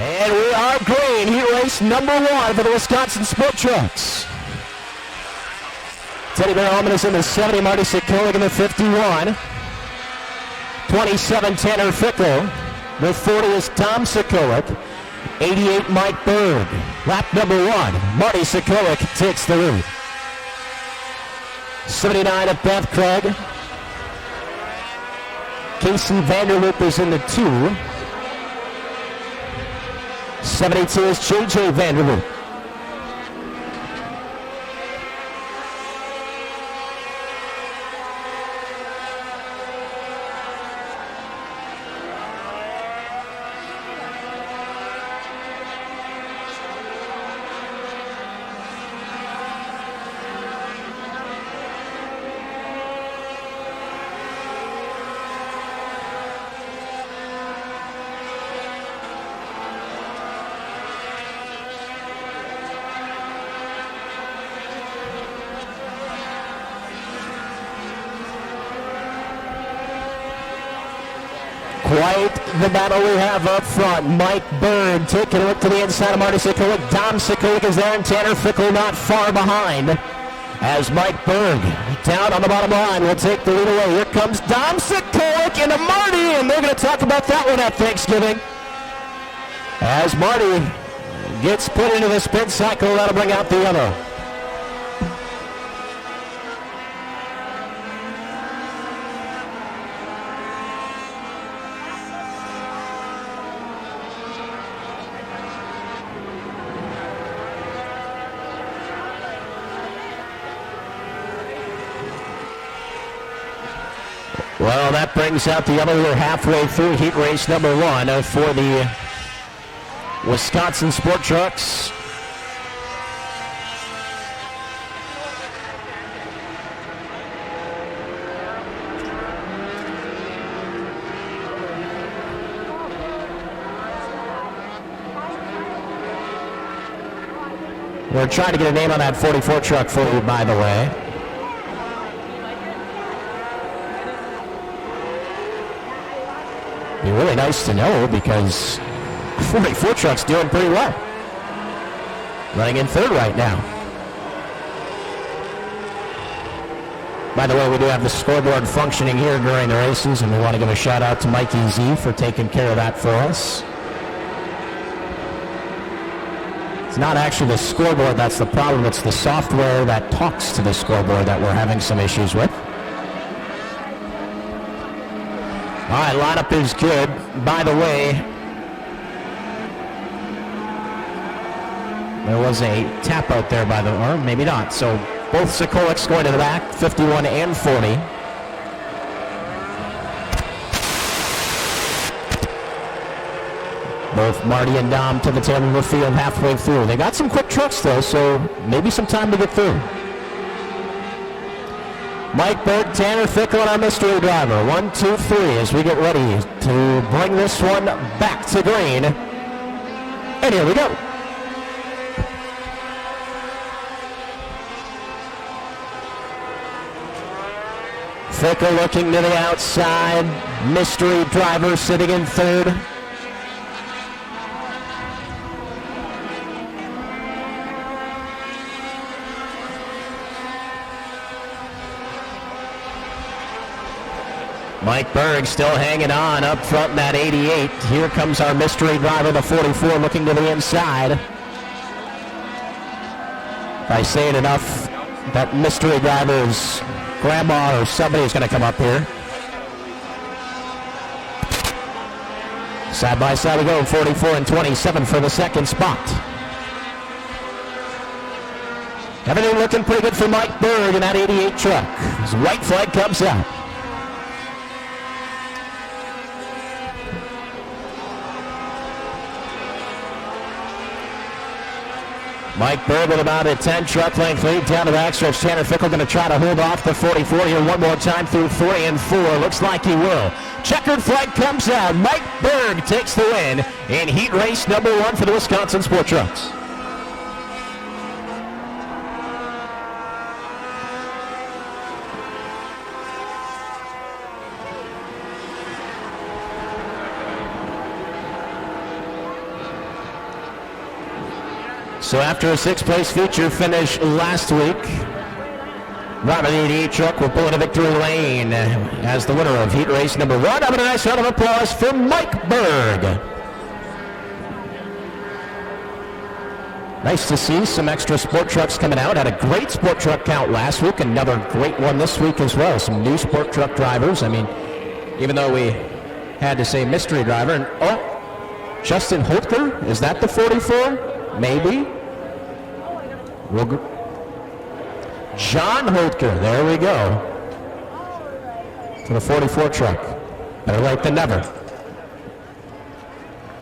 And we are green. Heat race number 1 for the Wisconsin Sport Trucks. Teddy Bear Allman is in the 70. Marty Sikolik in the 51. 27, Tanner Fickle. The 40 is Tom Sikolik. 88, Mike Berg. Lap number 1. Marty Sikolik takes the lead. 79 at Beth Craig. Casey Vanderloop is in the 2. 72 is J.J. Vanderloop. Quite the battle we have up front. Mike Bird taking a look to the inside of Marty Sikolik. Dom Sikolik is there, and Tanner Fickle not far behind. As Mike Berg down on the bottom line will take the lead away. Here comes Dom Sikolik into Marty, and they're going to talk about that one at Thanksgiving. As Marty gets put into the spin cycle, that'll bring out the yellow. Well, that brings out the yellow. We're halfway through heat race number 1 for the Wisconsin Sport Trucks. We're trying to get a name on that 44 truck for you, by the way. Be really nice to know because 44 truck's doing pretty well. Running in 3rd right now. By the way, we do have the scoreboard functioning here during the races, and we want to give a shout out to Mikey Z for taking care of that for us. It's not actually the scoreboard that's the problem, it's the software that talks to the scoreboard that we're having some issues with. All right, lineup is good. By the way, there was a tap out there by the, or maybe not. So both Sikoliks going to the back, 51 and 40. Both Marty and Dom to the tail of the field halfway through. They got some quick trucks though, so maybe some time to get through. Mike Berg, Tanner Fickle, and our mystery driver. 1, 2, 3 as we get ready to bring this one back to green. And here we go. Fickle looking to the outside. Mystery driver sitting in 3rd. Mike Berg still hanging on up front in that 88. Here comes our mystery driver, the 44, looking to the inside. If I say it enough, that mystery driver's grandma or somebody is going to come up here. Side by side we go, 44 and 27 for the 2nd spot. Everything looking pretty good for Mike Berg in that 88 truck. His white flag comes out. Mike Berg with about a 10 truck length lead down the backstretch. Tanner Fickle going to try to hold off the 44 here one more time through 3 and 4. Looks like he will. Checkered flag comes out. Mike Berg takes the win in heat race number 1 for the Wisconsin Sport Trucks. So after a sixth-place feature finish last week, Robert E.D. truck will pull into victory lane as the winner of heat race number 1. Have a nice round of applause for Mike Berg. Nice to see some extra sport trucks coming out. Had a great sport truck count last week. Another great one this week as well. Some new sport truck drivers. I mean, even though we had to say mystery driver. And, Justin Holtker. Is that the 44? Maybe. John Holtker. There we go. For the 44 truck. Better late than never.